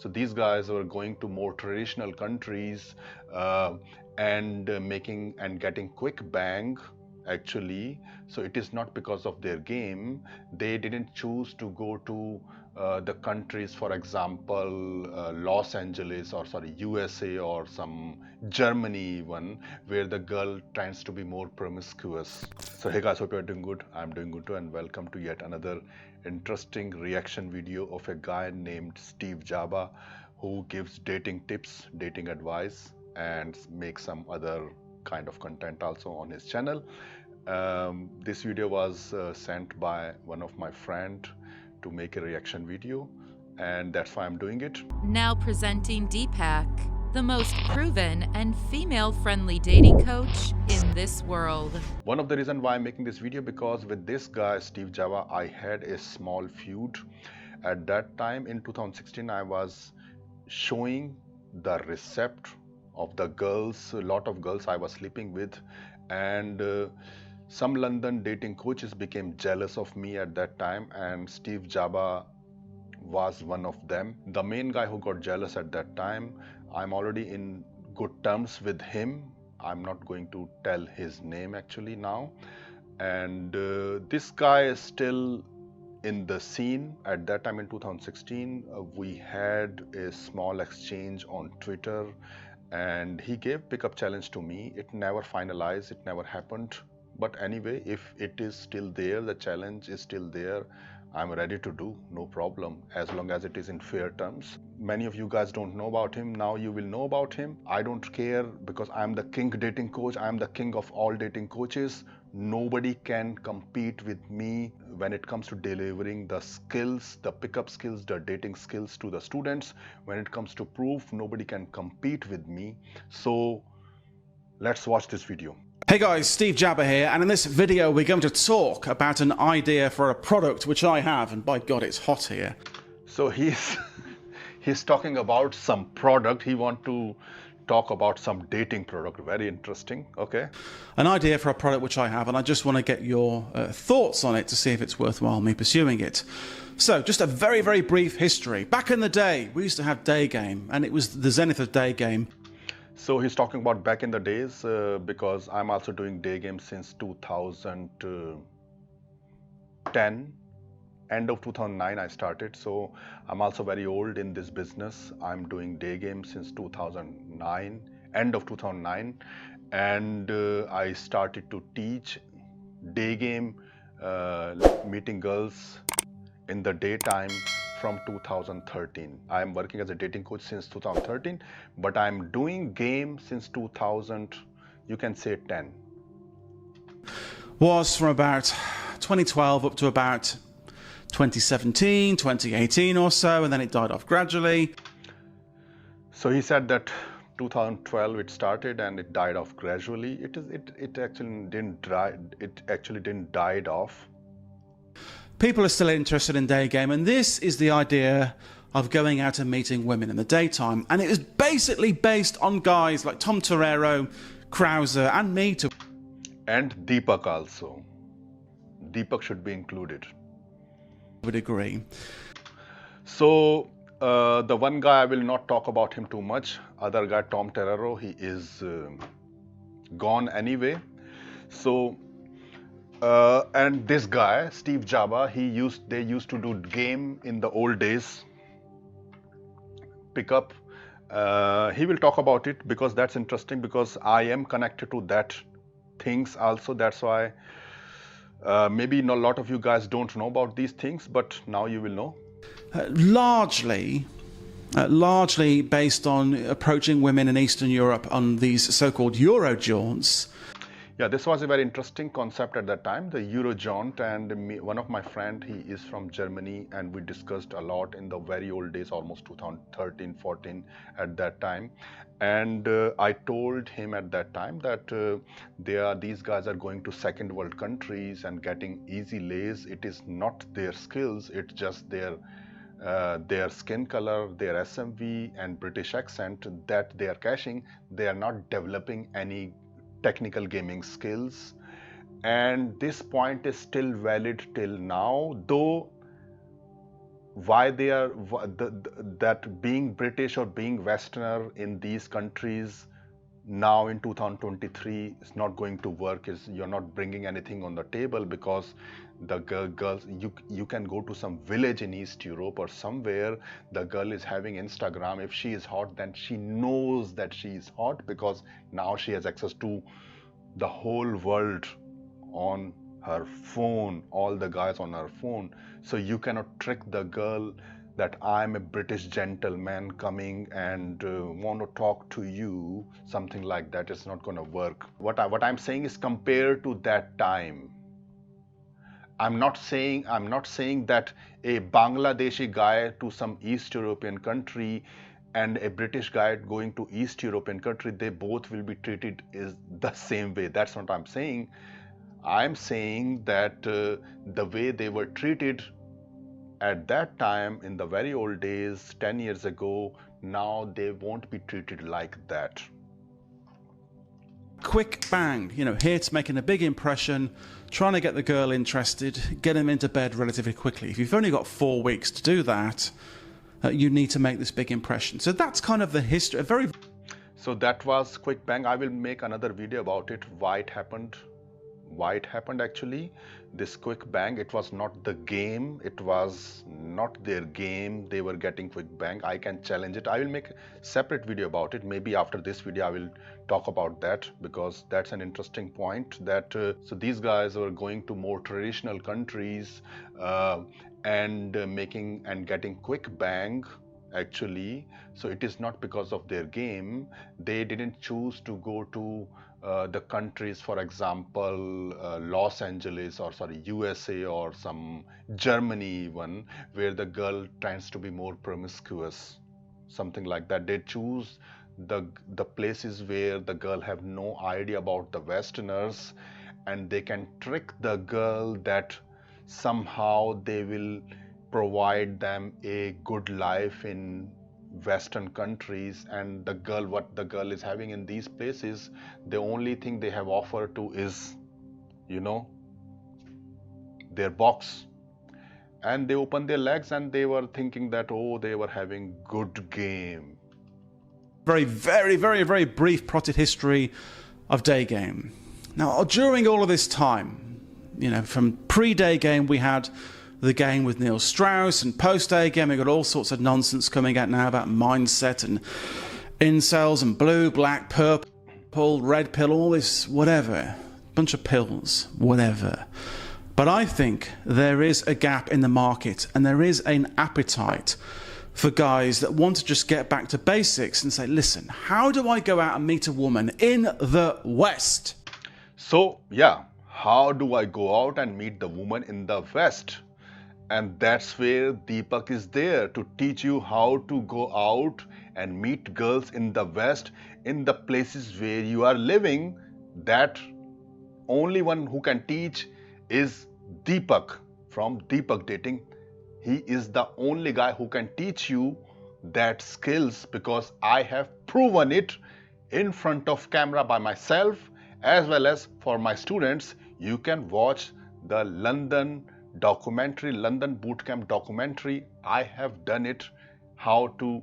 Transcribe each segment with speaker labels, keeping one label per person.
Speaker 1: So these guys were going to more traditional countries and making and getting quick bang actually. So it is not because of their game. They didn't choose to go to the countries, for example, Los Angeles, or sorry, USA, or some Germany even, where the girl tends to be more promiscuous. So hey guys, hope you're doing good. I'm doing good too, and welcome to yet another interesting reaction video of a guy named SteveJabba, who gives dating tips, dating advice, and makes some other kind of content also on his channel. This video was sent by one of my friend to make a reaction video, and that's why I'm doing it.
Speaker 2: Now presenting Deepak, the most proven and female-friendly dating coach in this world.
Speaker 1: One of the reasons why I'm making this video, because with this guy SteveJabba, I had a small feud. At that time in 2016, I was showing the recept of the girls, a lot of girls I was sleeping with, and some London dating coaches became jealous of me at that time, and SteveJabba was one of them. The main guy who got jealous at that time, I'm already in good terms with him. I'm not going to tell his name actually now. And this guy is still in the scene. At that time in 2016, we had a small exchange on Twitter, and he gave pickup challenge to me. It never finalized, it never happened. But anyway, if it is still there, the challenge is still there, I'm ready to do, no problem, as long as it is in fair terms. Many of you guys don't know about him. Now you will know about him. I don't care, because I'm the king dating coach. I'm the king of all dating coaches. Nobody can compete with me when it comes to delivering the skills, the pickup skills, the dating skills to the students. When it comes to proof, nobody can compete with me. So let's watch this video.
Speaker 3: Hey guys, SteveJabba here, and in this video we're going to talk about an idea for a product which I have, and by God it's hot here.
Speaker 1: So he's talking about some product. He want to talk about some dating product. Very interesting. Okay.
Speaker 3: An idea for a product which I have, and I just want to get your thoughts on it to see if it's worthwhile me pursuing it. So just a very, very brief history. Back in the day, we used to have Daygame, and it was the zenith of Daygame.
Speaker 1: So he's talking about back in the days, because I'm also doing Daygame since 2010. End of 2009 I started, so I'm also very old in this business. I'm doing Daygame since 2009, end of 2009, and I started to teach Daygame, meeting girls in the daytime from 2013. I'm working as a dating coach since 2013, but I'm doing game since 2000, you can say 10.
Speaker 3: Was from about 2012 up to about 2017, 2018 or so, and then it died off gradually.
Speaker 1: So he said that 2012 it started and it died off gradually. It actually didn't died off.
Speaker 3: People are still interested in Daygame, and this is the idea of going out and meeting women in the daytime. And it is basically based on guys like Tom Torero, Krauser, and me too.
Speaker 1: And Deepak also. Deepak should be included.
Speaker 3: Would agree.
Speaker 1: So the one guy, I will not talk about him too much. Other guy, Tom Torero, he is gone anyway. So and this guy SteveJabba, they used to do game in the old days, pickup. He will talk about it because that's interesting, because I am connected to that things also. That's why maybe not a lot of you guys don't know about these things, but now you will know.
Speaker 3: Largely based on approaching women in Eastern Europe on these so-called Euro jaunts.
Speaker 1: Yeah, this was a very interesting concept at that time, the Euro jaunt, and one of my friend, he is from Germany, and we discussed a lot in the very old days, almost 2013, 14 at that time. And I told him at that time that these guys are going to second world countries and getting easy lays. It is not their skills, it's just their skin color, their SMV and British accent that they are cashing. They are not developing any technical gaming skills, and this point is still valid till now, though why they are that being British or being Westerner in these countries now in 2023 is not going to work, is you're not bringing anything on the table, because the girls, you can go to some village in East Europe or somewhere, the girl is having Instagram. If she is hot, then she knows that she is hot, because now she has access to the whole world on her phone, all the guys on her phone. So you cannot trick the girl that I'm a British gentleman coming and want to talk to you, something like that. It's not going to work. What I'm saying is, compared to that time, I'm not saying that a Bangladeshi guy to some East European country and a British guy going to East European country, they both will be treated is the same way. That's what I'm saying. I'm saying that the way they were treated at that time in the very old days, 10 years ago, now they won't be treated like that.
Speaker 3: Quick bang, you know, here to making a big impression, trying to get the girl interested, get him into bed relatively quickly. If you've only got 4 weeks to do that, you need to make this big impression. So that's kind of the history.
Speaker 1: So that was quick bang. I will make another video about it, why it happened actually, this quick bang. It was not the game, it was not their game, they were getting quick bang. I can challenge it. I will make a separate video about it. Maybe after this video I will talk about that, because that's an interesting point. That so these guys were going to more traditional countries and making and getting quick bang actually. So it is not because of their game. They didn't choose to go to the countries, for example, Los Angeles, or sorry, USA, or some Germany even, where the girl tends to be more promiscuous, something like that. They choose the places where the girl have no idea about the Westerners, and they can trick the girl that somehow they will provide them a good life in Western countries. And the girl, what the girl is having in these places, the only thing they have offered to is, you know, their box. And they open their legs and they were thinking that, oh, they were having good game.
Speaker 3: Very, very, very, very brief plotted history of Daygame. Now, during all of this time, you know, from pre-Daygame, we had the game with Neil Strauss, and post-Daygame, we've got all sorts of nonsense coming out now about mindset and incels and blue, black, purple, red pill, all this whatever, bunch of pills, whatever. But I think there is a gap in the market, and there is an appetite for guys that want to just get back to basics and say, listen, how do I go out and meet a woman in the West?
Speaker 1: So yeah, how do I go out and meet the woman in the West? And that's where Deepak is there, to teach you how to go out and meet girls in the West, in the places where you are living. That only one who can teach is Deepak from Deepak Dating. He is the only guy who can teach you that skills, because I have proven it in front of camera by myself as well as for my students. You can watch the London documentary, London Bootcamp documentary. I have done it, how to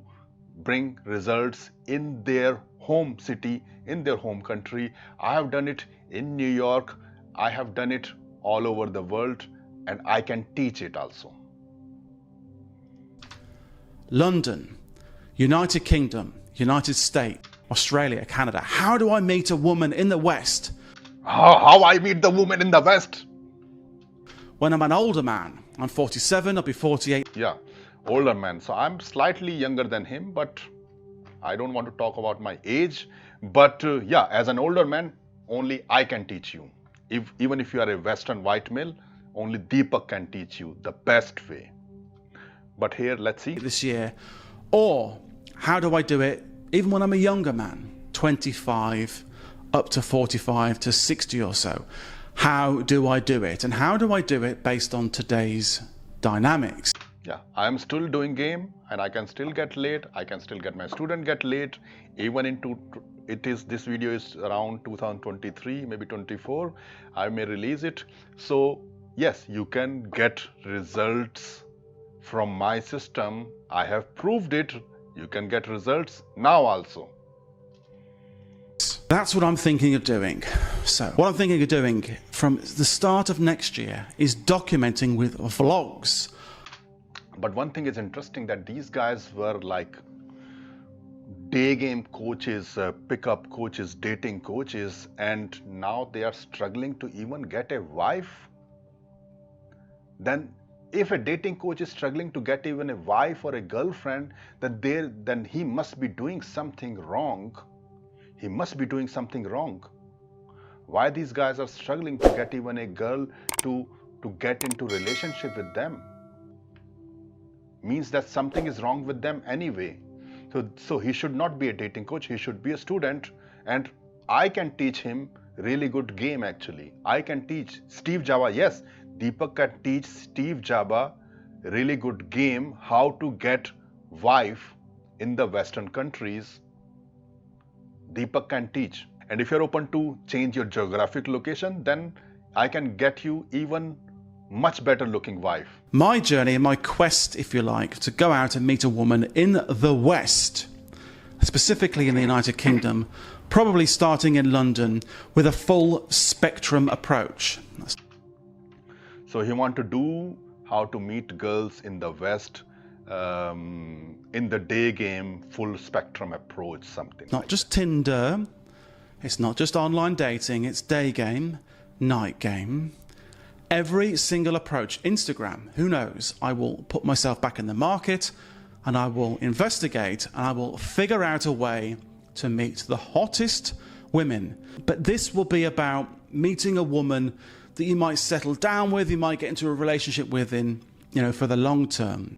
Speaker 1: bring results in their home city, in their home country. I have done it in New York. I have done it all over the world, and I can teach it also.
Speaker 3: London, United Kingdom, United States, Australia, Canada. How do I meet a woman in the West?
Speaker 1: How I meet the woman in the West?
Speaker 3: When I'm an older man. I'm 47, I'll be 48.
Speaker 1: Yeah, older man. So I'm slightly younger than him, but I don't want to talk about my age. But yeah, as an older man, only I can teach you. Even if you are a Western white male, only Deepak can teach you the best way. But here, let's see.
Speaker 3: This year. Or how do I do it even when I'm a younger man, 25 up to 45 to 60 or so? How do I do it? And how do I do it based on today's dynamics?
Speaker 1: Yeah, I'm still doing game, and I can still get late. I can still get my student get late. Even into this video is around 2023, maybe 24. I may release it. So yes, you can get results from my system. I have proved it. You can get results now also.
Speaker 3: That's what I'm thinking of doing. So, what I'm thinking of doing from the start of next year is documenting with vlogs.
Speaker 1: But one thing is interesting, that these guys were like day game coaches, pickup coaches, dating coaches, and now they are struggling to even get a wife. Then if a dating coach is struggling to get even a wife or a girlfriend, then he must be doing something wrong. He must be doing something wrong. Why these guys are struggling to get even a girl to get into relationship with them? Means that something is wrong with them anyway. So he should not be a dating coach. He should be a student, and I can teach him really good game. Actually, I can teach SteveJabba. Yes, Deepak can teach SteveJabba really good game, how to get wife in the Western countries. Deepak can teach. And if you're open to change your geographic location, then I can get you even much better looking wife.
Speaker 3: My journey and my quest, if you like, to go out and meet a woman in the West, specifically in the United Kingdom, probably starting in London, with a full spectrum approach.
Speaker 1: So he want to do how to meet girls in the West, in the day game, full spectrum approach, something.
Speaker 3: Not just Tinder, it's not just online dating, it's day game, night game. Every single approach. Instagram, who knows? I will put myself back in the market and I will investigate and I will figure out a way to meet the hottest women. But this will be about meeting a woman that you might settle down with, you might get into a relationship with for the long term.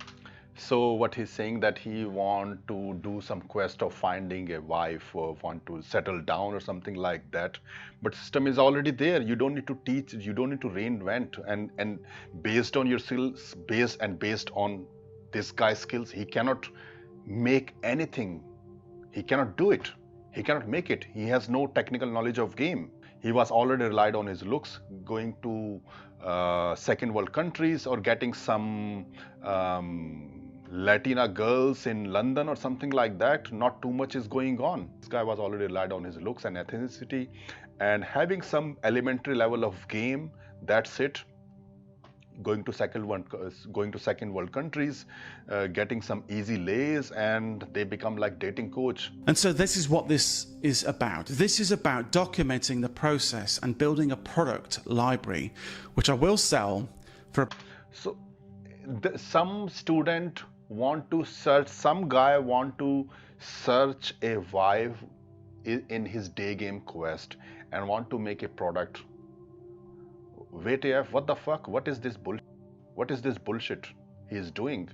Speaker 1: So what he's saying, that he want to do some quest of finding a wife or want to settle down or something like that. But system is already there. You don't need to teach, you don't need to reinvent. And based on your skills, based on this guy's skills, he cannot make anything. He cannot do it. He cannot make it. He has no technical knowledge of game. He was already relied on his looks, going to second world countries or getting some Latina girls in London or something like that. Not too much is going on. This guy was already relied on his looks and ethnicity and having some elementary level of game. That's it. Going to second world countries, getting some easy lays, and they become like dating coach.
Speaker 3: And so this is what this is about. This is about documenting the process and building a product library, which I will sell for.
Speaker 1: So some student want to search, some guy want to search a wife in his day game quest and want to make a product. Wait, what the fuck? What is this bullshit? What is this bullshit he is doing?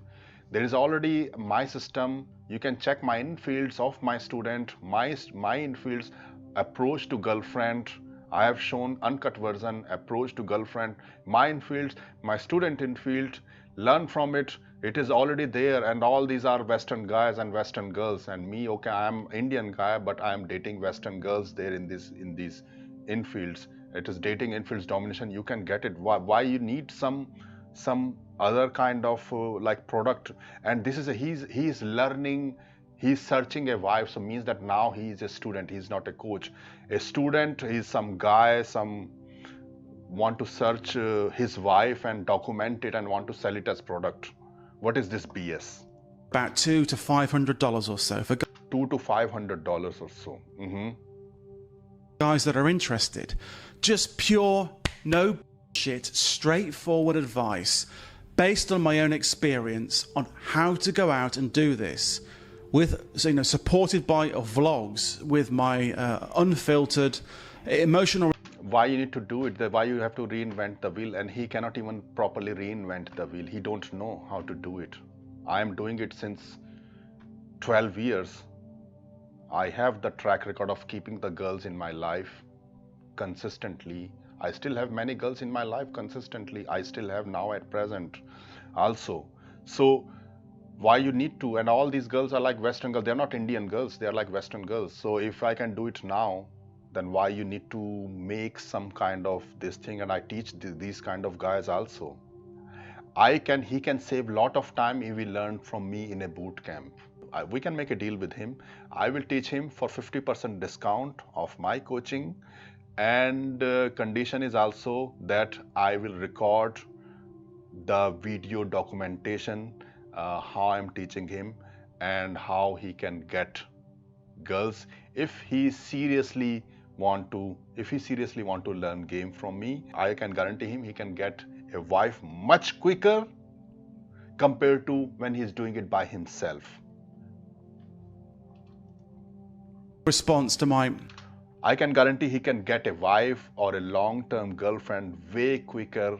Speaker 1: There is already my system. You can check my infields of my student, my infields, approach to girlfriend. I have shown uncut version, approach to girlfriend, my infields, my student infield, learn from it. It is already there, and all these are Western guys and Western girls. And me, okay, I'm Indian guy, but I am dating Western girls there in these infields. It is dating infields domination. You can get it. Why you need some other kind of like product? And this is he's learning. He's searching a wife, so means that now he is a student. He's not a coach. A student is some guy, want to search his wife and document it and want to sell it as product. What is this BS?
Speaker 3: About $200 to $500 or so for
Speaker 1: $200 to $500 or so.
Speaker 3: Guys that are interested. Just pure, no shit, straightforward advice based on my own experience on how to go out and do this, with supported by vlogs, with my unfiltered, emotional.
Speaker 1: Why you need to do it? Why you have to reinvent the wheel? And he cannot even properly reinvent the wheel. He don't know how to do it. I am doing it since 12 years. I have the track record of keeping the girls in my life consistently. I still have many girls in my life consistently. I still have now at present also. So why you need to? And all these girls are like Western girls. They're not Indian girls. They're like Western girls. So if I can do it now, then why you need to make some kind of this thing? And I teach these kind of guys also. he can save lot of time if he learn from me in a boot camp. We can make a deal with him. I will teach him for 50% discount of my coaching, and condition is also that I will record the video documentation, how I'm teaching him and how he can get girls if he seriously want to learn game from me. I can guarantee him he can get a wife much quicker compared to when he's doing it by himself.
Speaker 3: Response to my...
Speaker 1: I can guarantee he can get a wife or a long-term girlfriend way quicker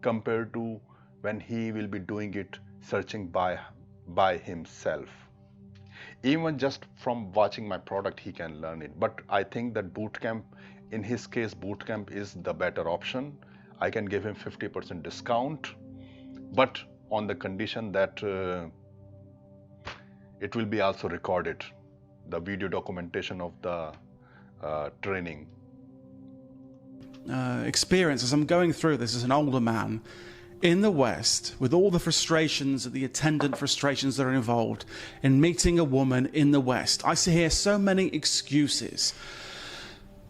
Speaker 1: compared to when he will be doing it searching by himself. Even just from watching my product, he can learn it. But I think that bootcamp, in his case, bootcamp is the better option. I can give him 50% discount, but on the condition that it will be also recorded, the video documentation of the training.
Speaker 3: Experience as I'm going through this as an older man in the West, with all the frustrations, the attendant frustrations that are involved in meeting a woman in the West. I see here so many excuses.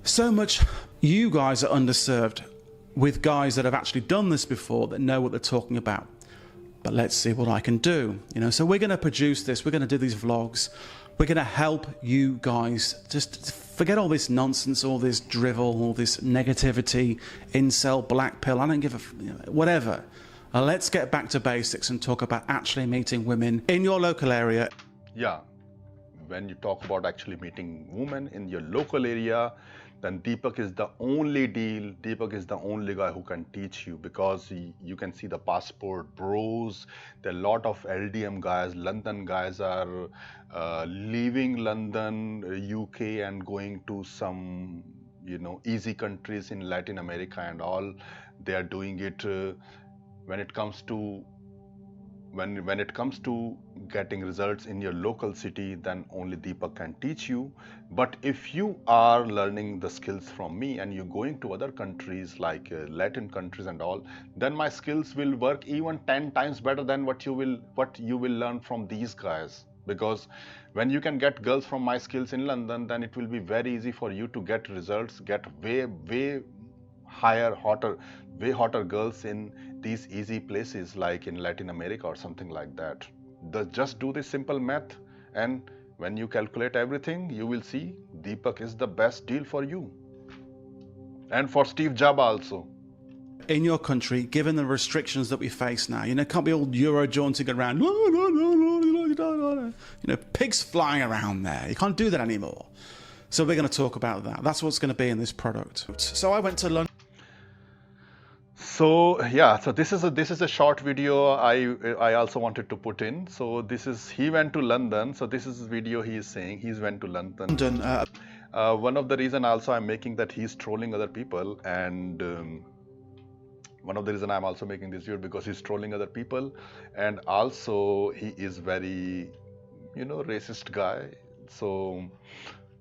Speaker 3: So much you guys are underserved with guys that have actually done this before, that know what they're talking about. But let's see what I can do. So we're going to produce this. We're going to do these vlogs. We're going to help you guys just forget all this nonsense, all this drivel, all this negativity, incel, black pill. I don't give a... whatever. Let's get back to basics and talk about actually meeting women in your local area.
Speaker 1: Yeah, when you talk about actually meeting women in your local area, then Deepak is the only deal. Deepak is the only guy who can teach you, because you can see the passport bros. There are a lot of LDM guys, London guys are leaving London, UK, and going to some, easy countries in Latin America and all. They are doing it. When it comes to getting results in your local city, then only Deepak can teach you. But if you are learning the skills from me and you're going to other countries like Latin countries and all, then my skills will work even 10 times better than what you will learn from these guys. Because when you can get girls from my skills in London, then it will be very easy for you to get results, get way hotter girls in these easy places like in Latin America or something like that. Just do this simple math, and when you calculate everything, you will see Deepak is the best deal for you. And for SteveJabba also.
Speaker 3: In your country, given the restrictions that we face now, can't be all Euro jaunting around, pigs flying around there. You can't do that anymore. So we're going to talk about that. That's what's going to be in this product. So I went to London.
Speaker 1: So yeah, so this is a short video I also wanted to put in. So he went to London. So this is the video he is saying he's went to London. One of the reason also I'm making that he's trolling other people, and one of the reason I'm also making this video because he's trolling other people, and also he is very racist guy. So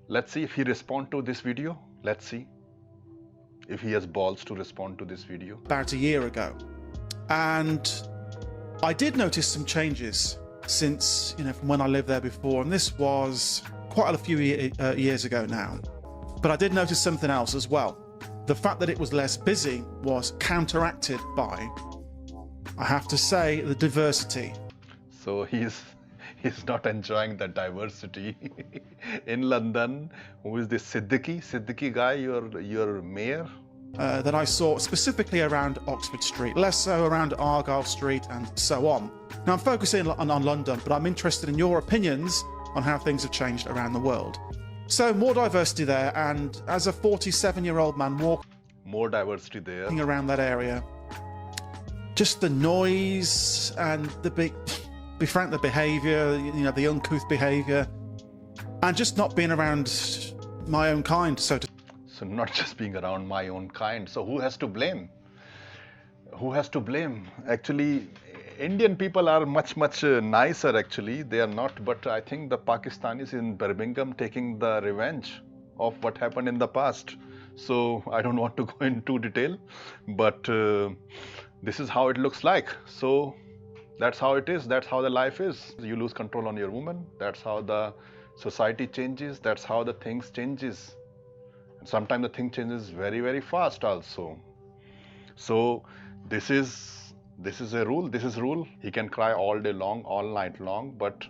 Speaker 1: let's see if he respond to this video. Let's see if he has balls to respond to this video.
Speaker 3: About a year ago, and I did notice some changes since from when I lived there before, and this was quite a few years ago now. But I did notice something else as well. The fact that it was less busy was counteracted by, I have to say, the diversity.
Speaker 1: So he's not enjoying the diversity in London. Who is this Siddiqui guy, your mayor?
Speaker 3: That I saw specifically around Oxford Street, less so around Argyle Street and so on. Now I'm focusing on London, but I'm interested in your opinions on how things have changed around the world. So more diversity there, and as a 47-year-old man walking
Speaker 1: more diversity there
Speaker 3: around that area, just the noise and the behaviour, the uncouth behaviour, and just not being around my own kind, so
Speaker 1: not just being around my own kind. So who has to blame? Who has to blame? Actually, Indian people are much nicer actually. They are not, but I think the Pakistanis in Birmingham taking the revenge of what happened in the past. So I don't want to go into detail, but this is how it looks like. So that's how it is. That's how the life is. You lose control on your woman. That's how the society changes. That's how the things changes. And sometimes the thing changes very, very fast also. So this is a rule. This is rule. He can cry all day long, all night long, but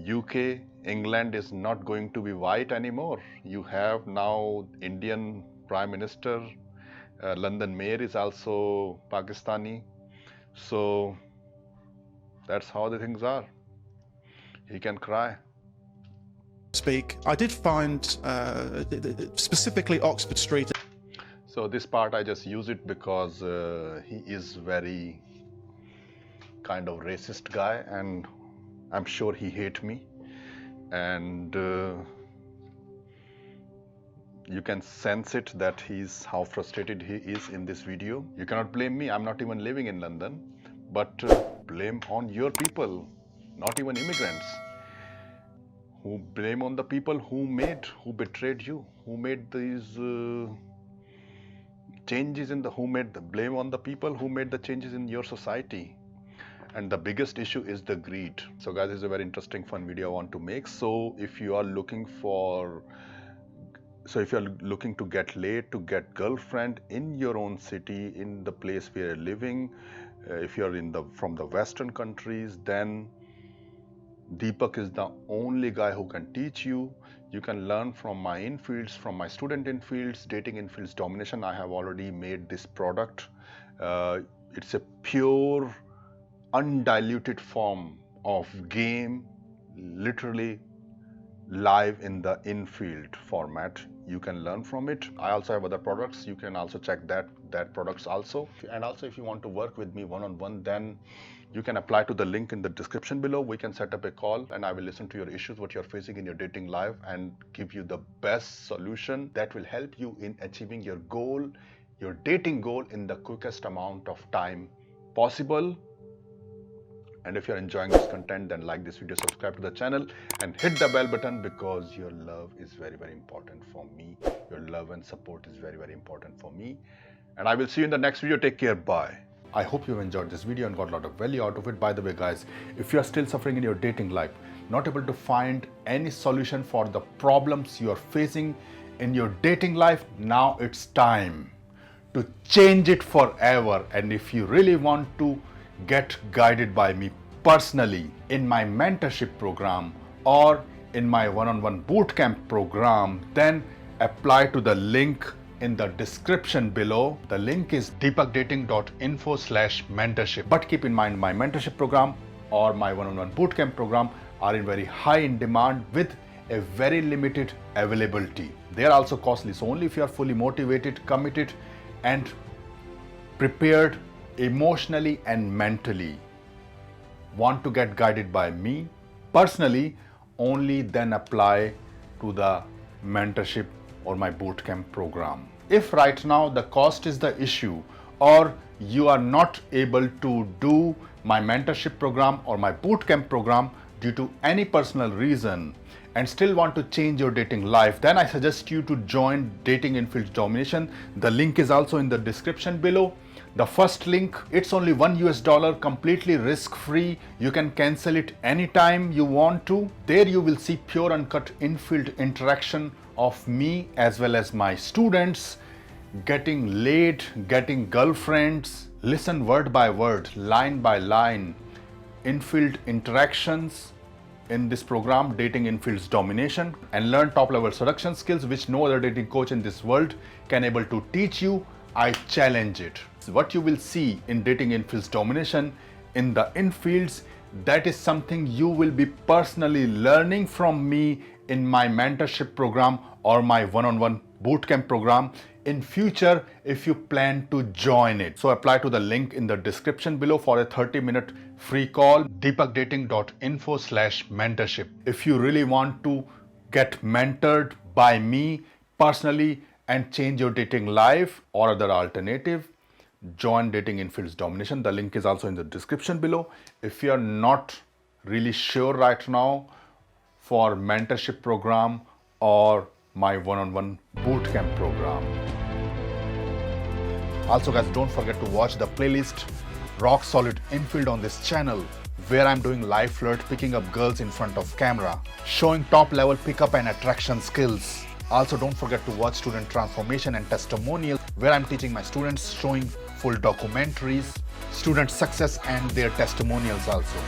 Speaker 1: UK, England is not going to be white anymore. You have now Indian Prime Minister, London Mayor is also Pakistani. So that's how the things are. He can cry.
Speaker 3: Speak. I did find specifically Oxford Street.
Speaker 1: So this part I just use it because he is very kind of racist guy, and I'm sure he hate me, and you can sense it that how frustrated he is in this video. You cannot blame me. I'm not even living in London, but blame on your people, not even immigrants. Who blame on the people who betrayed you, who made these changes blame on the people who made the changes in your society. And the biggest issue is the greed. So guys, this is a very interesting, fun video I want to make. So if you are looking to get laid, to get girlfriend in your own city, in the place where you're living, if you're from the Western countries, then Deepak is the only guy who can teach you. You can learn from my infields, from my student infields, dating infields domination. I have already made this product. It's a pure, undiluted form of game, literally live in the infield format. You can learn from it. I also have other products. You can also check that products also. And also, if you want to work with me one-on-one, then you can apply to the link in the description below. We can set up a call and I will listen to your issues, what you're facing in your dating life, and give you the best solution that will help you in achieving your goal, your dating goal, in the quickest amount of time possible. And if you're enjoying this content, then like this video, subscribe to the channel and hit the bell button, because your love is very, very important for me. Your love and support is very, very important for me. And I will see you in the next video. Take care. Bye. I hope you've enjoyed this video and got a lot of value out of it. By the way, guys, if you are still suffering in your dating life, not able to find any solution for the problems you are facing in your dating life, now it's time to change it forever. And if you really want to get guided by me personally in my mentorship program or in my one-on-one bootcamp program, then apply to the link in the description below. The link is deepakdating.info/mentorship. But keep in mind, my mentorship program or my one-on-one bootcamp program are in very high in demand with a very limited availability. They are also costly. So only if you are fully motivated, committed, and prepared emotionally and mentally, want to get guided by me personally, only then apply to the mentorship or my bootcamp program. If right now the cost is the issue, or you are not able to do my mentorship program or my bootcamp program due to any personal reason and still want to change your dating life, then I suggest you to join Dating Infields Domination. The link is also in the description below. The first link, it's only $1, completely risk-free. You can cancel it anytime you want to. There you will see pure uncut infield interaction of me as well as my students, getting laid, getting girlfriends. Listen word by word, line by line, infield interactions in this program, Dating Infields Domination, and learn top-level seduction skills which no other dating coach in this world can able to teach you. I challenge it. What you will see in Dating Infields Domination in the infields, that is something you will be personally learning from me in my mentorship program or my one-on-one bootcamp program in future if you plan to join it. So apply to the link in the description below for a 30-minute free call, deepakdating.info/mentorship. If you really want to get mentored by me personally and change your dating life, or other alternative, join Dating Infields Domination. The link is also in the description below. If you are not really sure right now for mentorship program or my one-on-one bootcamp program, Also guys, don't forget to watch the playlist Rock Solid Infield on this channel, where I'm doing live flirt, picking up girls in front of camera, showing top level pickup and attraction skills. Also don't forget to watch student transformation and testimonial, where I'm teaching my students, showing full documentaries, student success and their testimonials also.